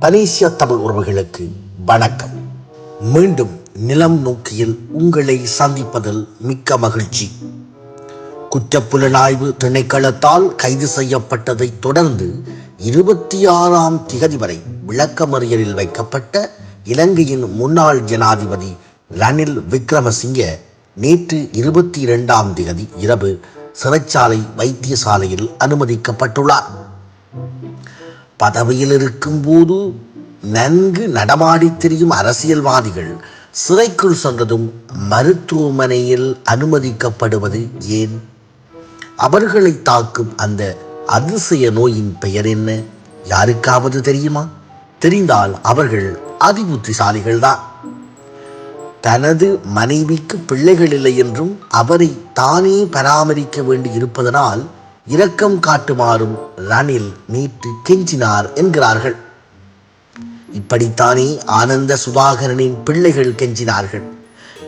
பனீசிய தமிழ் உறவுகளுக்கு வணக்கம். மீண்டும் நிலம் நோக்கியில் உங்களை சந்திப்பதில் மிக்க மகிழ்ச்சி. குற்றப்புலனாய்வு திணைக்களத்தால் கைது செய்யப்பட்டதை தொடர்ந்து 26ஆம் திகதி வரை விளக்கமறியலில் வைக்கப்பட்ட இலங்கையின் முன்னாள் ஜனாதிபதி ரணில் விக்ரமசிங்க நேற்று 22ஆம் திகதி இரவு சிறைச்சாலை வைத்தியசாலையில் அனுமதிக்கப்பட்டுள்ளார். பதவியில் இருக்கும் போது நன்கு நடமாடி திரியும் அரசியல்வாதிகள் சிறைக்குள் சென்றதும் மருத்துவமனையில் அனுமதிக்கப்படுவது ஏன்? அவர்களை தாக்கும் அந்த அதிசய நோயின் பெயர் என்ன? யாருக்காவது தெரியுமா? தெரிந்தால் அவர்கள் அதிபுத்திசாலிகள் தான். தனது மனைவிக்கு பிள்ளைகள் இல்லை என்றும் அவரை தானே பராமரிக்க வேண்டி இருப்பதனால் இரக்கம் காட்டுமாறும் ரணில் நேற்று கெஞ்சினார் என்கிறார்கள். இப்படித்தானே ஆனந்த சுதாகரனின் பிள்ளைகள் கெஞ்சினார்கள்.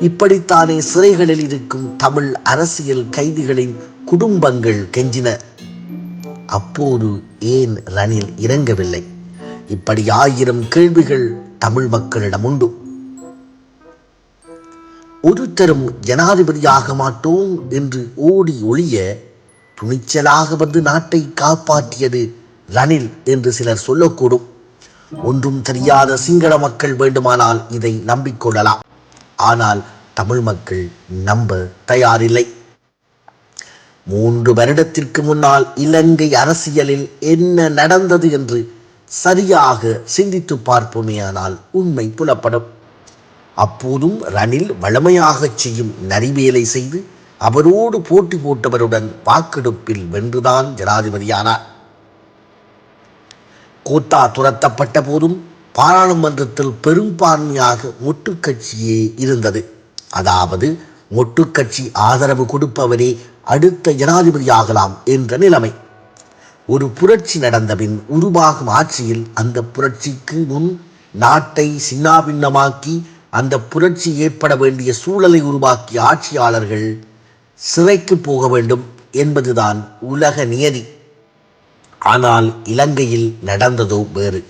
இப்படித்தானே சிறைகளில் இருக்கும் தமிழ் அரசியல் கைதிகளின் குடும்பங்கள் கெஞ்சின. அப்போது ஏன் ரணில் இறங்கவில்லை? இப்படி 1000 கேள்விகள் தமிழ் மக்களிடம் உண்டு. ஒருத்தரும் ஜனாதிபதியாக மாட்டோம் என்று ஓடி ஒளிய துணிச்சலாக வந்து நாட்டை காப்பாற்றியது ரணில் என்று சிலர் சொல்லக்கூடும். ஒன்றும் தெரியாத சிங்கள மக்கள் வேண்டுமானால் இதை நம்பிக்கொள்ளலாம். ஆனால் தமிழ் மக்கள் நம்ப தயாரில்லை. 3 வருடத்திற்கு முன்னால் இலங்கை அரசியலில் என்ன நடந்தது என்று சரியாக சிந்தித்து பார்ப்போமேயானால் உண்மை புலப்படும். அப்போதும் ரணில் வழமையாக செய்யும் நரிவேலை செய்து அவரோடு போட்டி போட்டவருடன் வாக்கெடுப்பில் வென்றுதான் ஜனாதிபதியானார். கோத்தா துரத்தப்பட்ட போதும் பாராளுமன்றத்தில் பெரும்பான்மையாக மொட்டுக்கட்சியே இருந்தது. அதாவது மொட்டுக்கட்சி ஆதரவு கொடுப்பவரே அடுத்த ஜனாதிபதியாகலாம் என்ற நிலைமை. ஒரு புரட்சி நடந்தபின் உருவாகும் ஆட்சியில் அந்த புரட்சிக்கு முன் நாட்டை சின்னாபின்னமாக்கி அந்த புரட்சி ஏற்பட வேண்டிய சூழலை உருவாக்கிய ஆட்சியாளர்கள் சிறைக்கு போக வேண்டும் என்பதுதான் உலக நியதி. ஆனால் இலங்கையில் நடந்ததோ வேறு.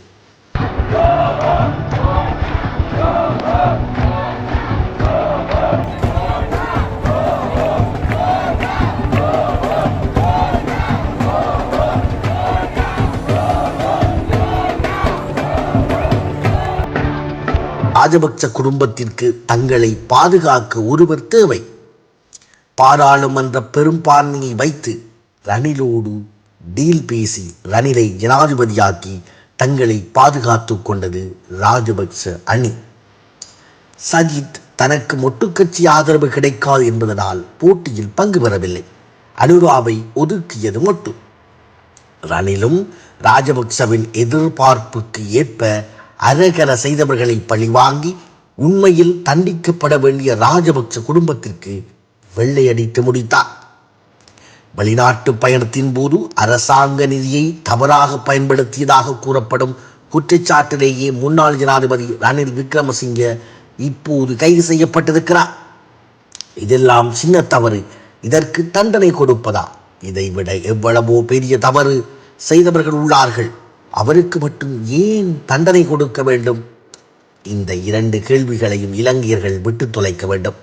ராஜபக்ச குடும்பத்திற்கு தங்களை பாதுகாக்க ஒருவர் தேவை. பாராளுமன்ற பெரும்பான்மையை வைத்து ரணிலோடு டீல் பேசி ரணிலை ஜனாதிபதியாக்கி தங்களை பாதுகாத்து கொண்டது ராஜபக்ச அணி. சஜித் தனக்கு மொட்டுக்கட்சி ஆதரவு கிடைக்காது என்பதனால் போட்டியில் பங்கு பெறவில்லை. அனுராவை ஒதுக்கியது மொட்டு. ரணிலும் ராஜபக்சவின் எதிர்பார்ப்புக்கு ஏற்ப அரகர செய்தவர்களை பழிவாங்கி உண்மையில் தண்டிக்கப்பட வேண்டிய ராஜபக்ச குடும்பத்திற்கு வெள்ளையடித்து முடித்தார். வெளிநாட்டு பயணத்தின் போது அரசாங்க நிதியை தவறாக பயன்படுத்தியதாக கூறப்படும் குற்றச்சாட்டிலேயே முன்னாள் ஜனாதிபதி ரணில் விக்ரமசிங்க இப்போது கைது செய்யப்பட்டிருக்கிறார். இதெல்லாம் சின்ன தவறு. இதற்கு தண்டனை கொடுப்பதா? இதைவிட எவ்வளவோ பெரிய தவறு செய்தவர்கள் உள்ளார்கள். அவருக்கு மட்டும் ஏன் தண்டனை கொடுக்க வேண்டும்? இந்த 2 கேள்விகளையும் இலங்கையர்கள் விட்டு தொலைக்க வேண்டும்.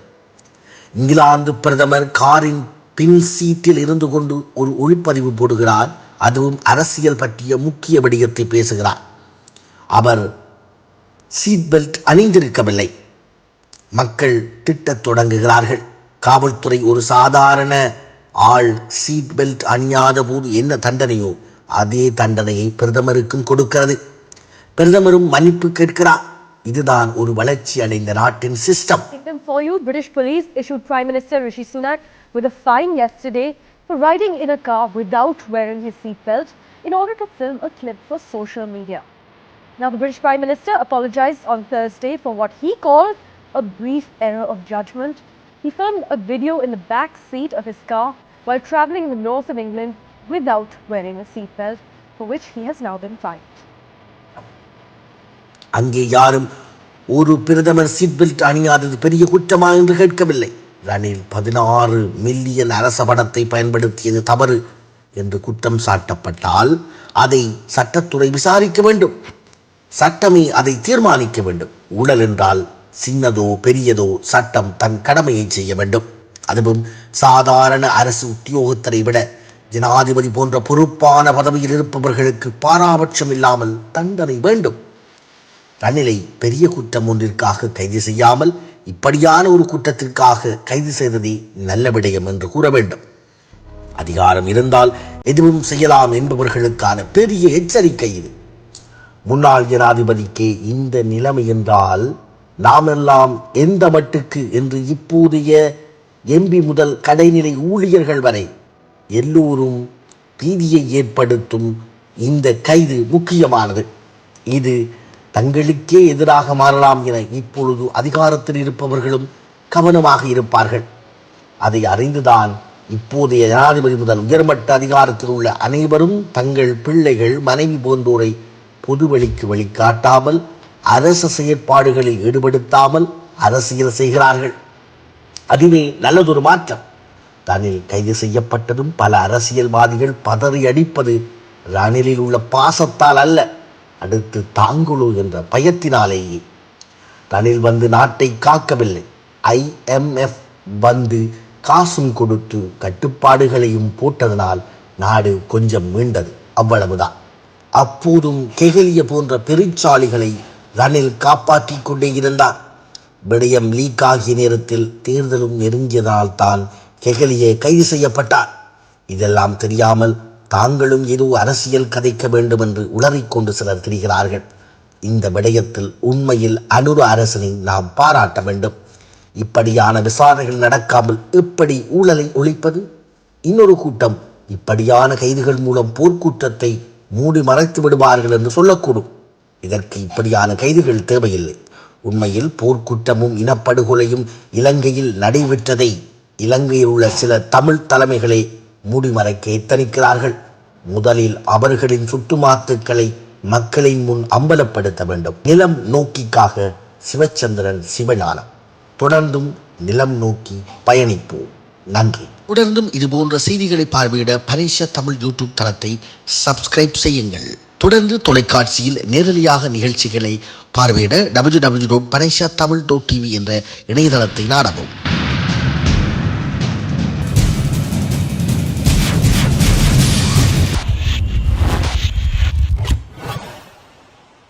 இங்கிலாந்து பிரதமர் காரின் பின் சீட்டில் இருந்து கொண்டு ஒரு ஒளிப்பதிவு போடுகிறார். அதுவும் அரசியல் பற்றிய முக்கிய விடயத்தை பேசுகிறார். அவர் சீட் பெல்ட் அணிந்திருக்கவில்லை. மக்கள் திட்டத் தொடங்குகிறார்கள். காவல்துறை ஒரு சாதாரண ஆள் சீட் பெல்ட் அணியாத போது என்ன தண்டனையோ அதே தண்டனையை பிரதமருக்கும் கொடுக்கிறது. பிரதமரும் மன்னிப்பு கேட்கிறார். இதுதான் ஒரு வளர்ச்சி அடைந்த நாட்டின் system. For you, British police issued Prime Minister Rishi Sunak with a fine yesterday for riding in a car without wearing his seatbelt in order to film a clip for social media. Now, the British Prime Minister apologized on Thursday for what he called a brief error of judgment. He filmed a video in the back seat of his car while travelling in the north of England without wearing a seatbelt, for which he has now been fined. அங்கே யாரும் ஒரு பிரதமர் seat belt அணியாதது பெரிய குற்றமா என்று கேட்கவில்லை. Ranil 16 million அரச பணத்தை பயன்படுத்தியது தவறு என்று குற்றம் சாட்டப்பட்டால் அதை சட்டத்துறை விசாரிக்க வேண்டும். சட்டமே அதை தீர்மானிக்க வேண்டும். ஊழல் என்றால் சின்னதோ பெரியதோ சட்டம் தன் கடமையை செய்ய வேண்டும். அதுவும் சாதாரண அரசு உத்தியோகத்தரை விட ஜனாதிபதி போன்ற பொறுப்பான பதவியில் இருப்பவர்களுக்கு பாராபட்சம் இல்லாமல் தண்டனை வேண்டும். ரணிலை பெரிய குற்றம் ஒன்றிற்காக கைது செய்யாமல் இப்படியான ஒரு குற்றத்திற்காக கைது செய்ததே நல்ல விடயம் என்று கூற வேண்டும். அதிகாரம் இருந்தால் எதுவும் செய்யலாம் என்பவர்களுக்கான பெரிய எச்சரிக்கை இது. முன்னாள் ஜனாதிபதிக்கே இந்த நிலைமை என்றால் நாமெல்லாம் எந்த மட்டுக்கு என்று இப்போதைய எம்பி முதல் கடைநிலை ஊழியர்கள் வரை எல்லோரும் பீதியை ஏற்படுத்தும் இந்த கைது முக்கியமானது. இது தங்களுக்கே எதிராக மாறலாம் என இப்பொழுது அதிகாரத்தில் இருப்பவர்களும் கவனமாக இருப்பார்கள். அதை அறிந்துதான் இப்போதைய ஜனாதிபதி முதல் உயர்மட்ட அதிகாரத்தில் உள்ள அனைவரும் தங்கள் பிள்ளைகள் மனைவி போன்றோரை பொதுவெளிக்கு வழிகாட்டாமல் அரசு செயற்பாடுகளில் ஈடுபடுத்தாமல் அரசியல் செய்கிறார்கள். அதுவே நல்லதொரு மாற்றம். ரணில் கைது செய்யப்பட்டதும் பல அரசியல்வாதிகள் பதறி அடிப்பது ரணிலில் உள்ள பாசத்தால் அல்ல, அடுத்து தாங்குளோ என்ற பயத்தினாலேயே. ரணில் வந்து நாட்டை காக்கவில்லை. IMF வந்து காசும் கொடுத்து கட்டுப்பாடுகளையும் போட்டதனால் நாடு கொஞ்சம் மீண்டது, அவ்வளவுதான். அப்போதும் கெகலிய போன்ற பெருச்சாளிகளை ரணில் காப்பாற்றி கொண்டே இருந்தார். விடயம் லீக் ஆகிய நேரத்தில் தேர்தலும் நெருங்கியதால் தான் கெகலியே கைது செய்யப்பட்டார். இதெல்லாம் தெரியாமல் தாங்களும் ஏதோ அரசியல் கதைக்க வேண்டும் என்று உளறிக்கொண்டு சிலர் திரிகிறார்கள். இந்த விடயத்தில் உண்மையில் அனுர அரசனை நாம் பாராட்ட வேண்டும். இப்படியான விசாரணைகள் நடக்காமல் எப்படி ஊழலை ஒழிப்பது? இன்னொரு கூட்டம் இப்படியான கைதுகள் மூலம் போர்க்குற்றத்தை மூடி மறைத்து விடுவார்கள் என்று சொல்லக்கூடும். இதற்கு இப்படியான கைதுகள் தேவையில்லை. உண்மையில் போர்க்குற்றமும் இனப்படுகொலையும் இலங்கையில் நடைபெற்றதை இலங்கையில் உள்ள சில தமிழ் தலைமைகளை மூடிமறைக்க எத்தனிக்கிறார்கள். முதலில் அவர்களின் சுட்டுமாத்துக்களை மக்களின் முன் அம்பலப்படுத்த வேண்டும். நிலம் நோக்கிக்காக சிவச்சந்திரன் சிவஞானம். தொடர்ந்தும் நிலம் நோக்கி பயணிப்போம். நன்றி. தொடர்ந்தும் இதுபோன்ற செய்திகளை பார்வையிட பரேஷ தமிழ் யூடியூப் தளத்தை சப்ஸ்கிரைப் செய்யுங்கள். தொடர்ந்து தொலைக்காட்சியில் நேரடியாக நிகழ்ச்சிகளை பார்வையிட www.parishatamil.tv என்ற இணையதளத்தை நாடவும்.